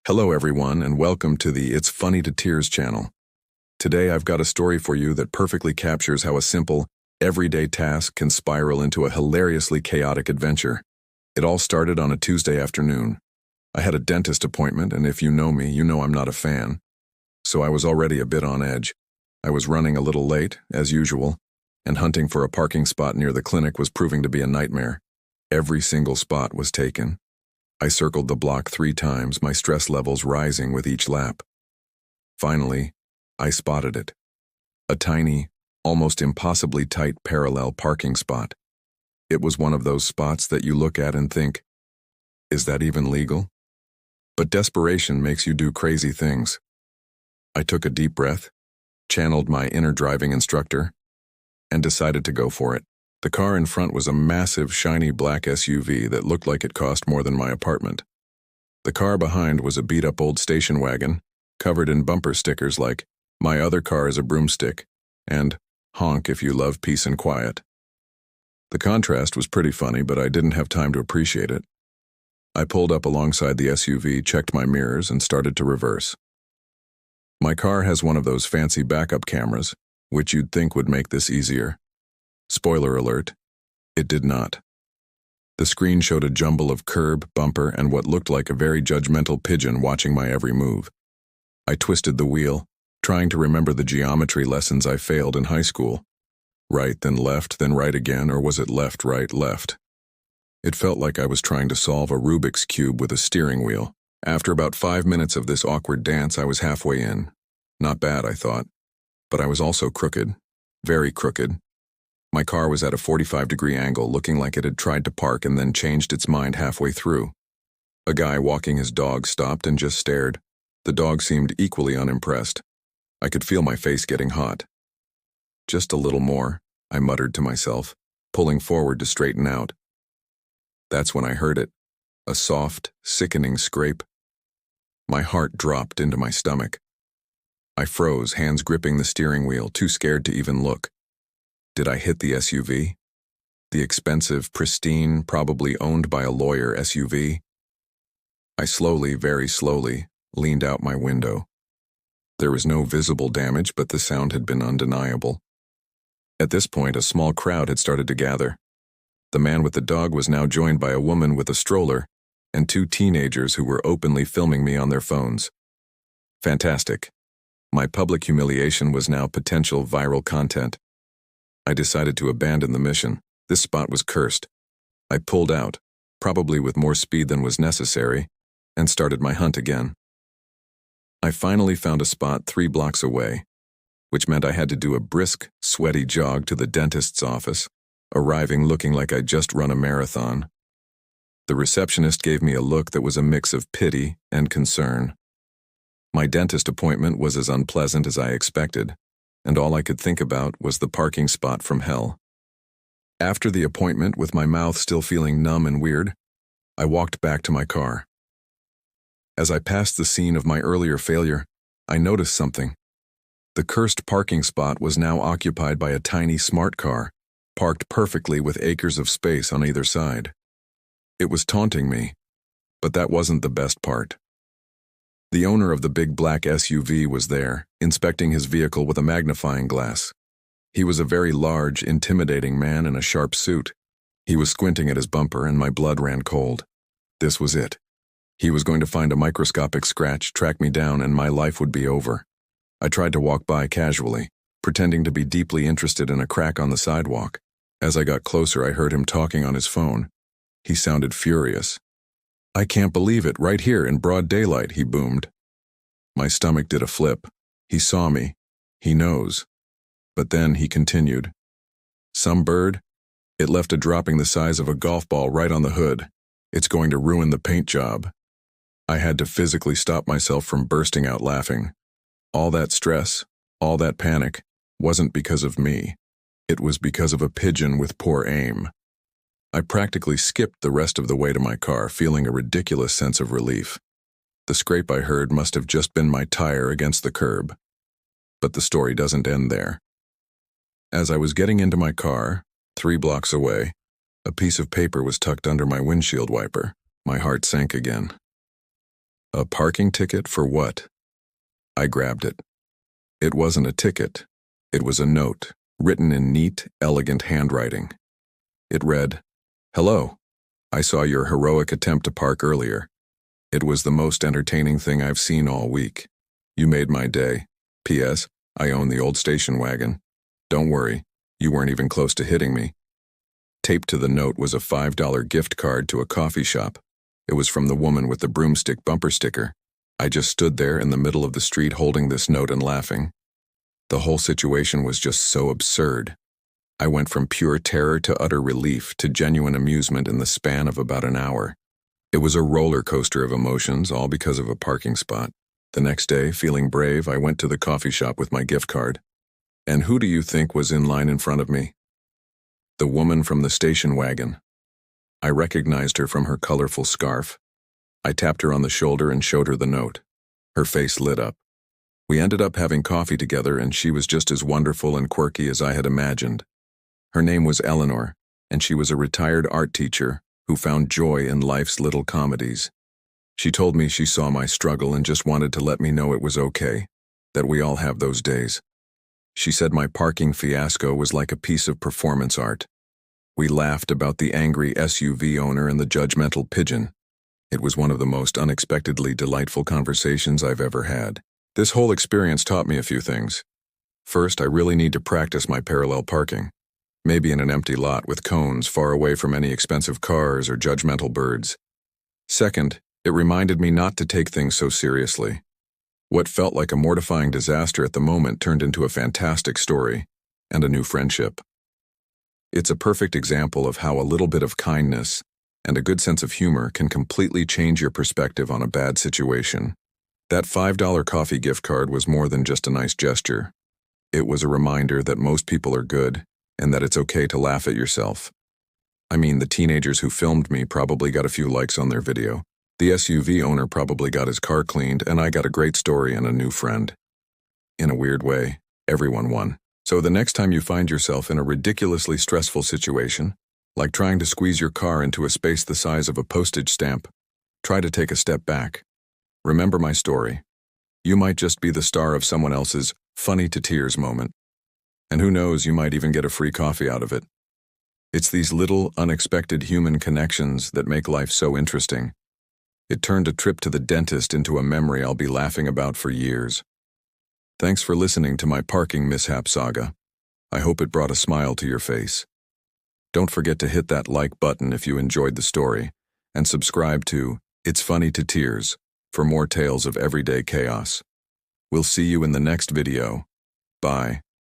Hello everyone and welcome to the It's Funny to Tears channel. Today I've got a story for you that perfectly captures how a simple, everyday task can spiral into a hilariously chaotic adventure. It all started on a Tuesday afternoon. I had a dentist appointment, and if you know me, you know I'm not a fan. So I was already a bit on edge. I was running a little late, as usual, and hunting for a parking spot near the clinic was proving to be a nightmare. Every single spot was taken. I circled the block 3 times, my stress levels rising with each lap. Finally, I spotted it. A tiny, almost impossibly tight parallel parking spot. It was one of those spots that you look at and think, is that even legal? But desperation makes you do crazy things. I took a deep breath, channeled my inner driving instructor, and decided to go for it. The car in front was a massive, shiny black SUV that looked like it cost more than my apartment. The car behind was a beat-up old station wagon, covered in bumper stickers like, "My other car is a broomstick," and "Honk if you love peace and quiet." The contrast was pretty funny, but I didn't have time to appreciate it. I pulled up alongside the SUV, checked my mirrors, and started to reverse. My car has one of those fancy backup cameras, which you'd think would make this easier. Spoiler alert, it did not. The screen showed a jumble of curb, bumper, and what looked like a very judgmental pigeon watching my every move. I twisted the wheel, trying to remember the geometry lessons I failed in high school. Right, then left, then right again, or was it left, right, left? It felt like I was trying to solve a Rubik's Cube with a steering wheel. After about 5 minutes of this awkward dance, I was halfway in. Not bad, I thought. But I was also crooked. Very crooked. My car was at a 45-degree angle, looking like it had tried to park and then changed its mind halfway through. A guy walking his dog stopped and just stared. The dog seemed equally unimpressed. I could feel my face getting hot. "Just a little more," I muttered to myself, pulling forward to straighten out. That's when I heard it. A soft, sickening scrape. My heart dropped into my stomach. I froze, hands gripping the steering wheel, too scared to even look. Did I hit the SUV? The expensive, pristine, probably owned by a lawyer SUV? I slowly, very slowly, leaned out my window. There was no visible damage, but the sound had been undeniable. At this point, a small crowd had started to gather. The man with the dog was now joined by a woman with a stroller and 2 teenagers who were openly filming me on their phones. Fantastic. My public humiliation was now potential viral content. I decided to abandon the mission. This spot was cursed. I pulled out, probably with more speed than was necessary, and started my hunt again. I finally found a spot 3 blocks away, which meant I had to do a brisk, sweaty jog to the dentist's office, arriving looking like I'd just run a marathon. The receptionist gave me a look that was a mix of pity and concern. My dentist appointment was as unpleasant as I expected, and all I could think about was the parking spot from hell. After the appointment, with my mouth still feeling numb and weird, I walked back to my car. As I passed the scene of my earlier failure, I noticed something. The cursed parking spot was now occupied by a tiny smart car, parked perfectly with acres of space on either side. It was taunting me, but that wasn't the best part. The owner of the big black SUV was there, inspecting his vehicle with a magnifying glass. He was a very large, intimidating man in a sharp suit. He was squinting at his bumper, and my blood ran cold. This was it. He was going to find a microscopic scratch, track me down, and my life would be over. I tried to walk by casually, pretending to be deeply interested in a crack on the sidewalk. As I got closer, I heard him talking on his phone. He sounded furious. "I can't believe it, right here in broad daylight," he boomed. My stomach did a flip. He saw me. He knows. But then he continued. "Some bird? It left a dropping the size of a golf ball right on the hood. It's going to ruin the paint job." I had to physically stop myself from bursting out laughing. All that stress, all that panic, wasn't because of me. It was because of a pigeon with poor aim. I practically skipped the rest of the way to my car, feeling a ridiculous sense of relief. The scrape I heard must have just been my tire against the curb. But the story doesn't end there. As I was getting into my car, 3 blocks away, a piece of paper was tucked under my windshield wiper. My heart sank again. A parking ticket for what? I grabbed it. It wasn't a ticket. It was a note, written in neat, elegant handwriting. It read, "Hello. I saw your heroic attempt to park earlier. It was the most entertaining thing I've seen all week. You made my day. P.S. I own the old station wagon. Don't worry, you weren't even close to hitting me." Taped to the note was a $5 gift card to a coffee shop. It was from the woman with the broomstick bumper sticker. I just stood there in the middle of the street holding this note and laughing. The whole situation was just so absurd. I went from pure terror to utter relief to genuine amusement in the span of about an hour. It was a roller coaster of emotions, all because of a parking spot. The next day, feeling brave, I went to the coffee shop with my gift card. And who do you think was in line in front of me? The woman from the station wagon. I recognized her from her colorful scarf. I tapped her on the shoulder and showed her the note. Her face lit up. We ended up having coffee together, and she was just as wonderful and quirky as I had imagined. Her name was Eleanor, and she was a retired art teacher who found joy in life's little comedies. She told me she saw my struggle and just wanted to let me know it was okay, that we all have those days. She said my parking fiasco was like a piece of performance art. We laughed about the angry SUV owner and the judgmental pigeon. It was one of the most unexpectedly delightful conversations I've ever had. This whole experience taught me a few things. First, I really need to practice my parallel parking. Maybe in an empty lot with cones far away from any expensive cars or judgmental birds. Second, it reminded me not to take things so seriously. What felt like a mortifying disaster at the moment turned into a fantastic story and a new friendship. It's a perfect example of how a little bit of kindness and a good sense of humor can completely change your perspective on a bad situation. That $5 coffee gift card was more than just a nice gesture. It was a reminder that most people are good and that it's okay to laugh at yourself. I mean, the teenagers who filmed me probably got a few likes on their video. The SUV owner probably got his car cleaned, and I got a great story and a new friend. In a weird way, everyone won. So the next time you find yourself in a ridiculously stressful situation, like trying to squeeze your car into a space the size of a postage stamp, try to take a step back. Remember my story. You might just be the star of someone else's funny to tears moment. And who knows, you might even get a free coffee out of it. It's these little, unexpected human connections that make life so interesting. It turned a trip to the dentist into a memory I'll be laughing about for years. Thanks for listening to my parking mishap saga. I hope it brought a smile to your face. Don't forget to hit that like button if you enjoyed the story, and subscribe to It's Funny to Tears for more tales of everyday chaos. We'll see you in the next video. Bye.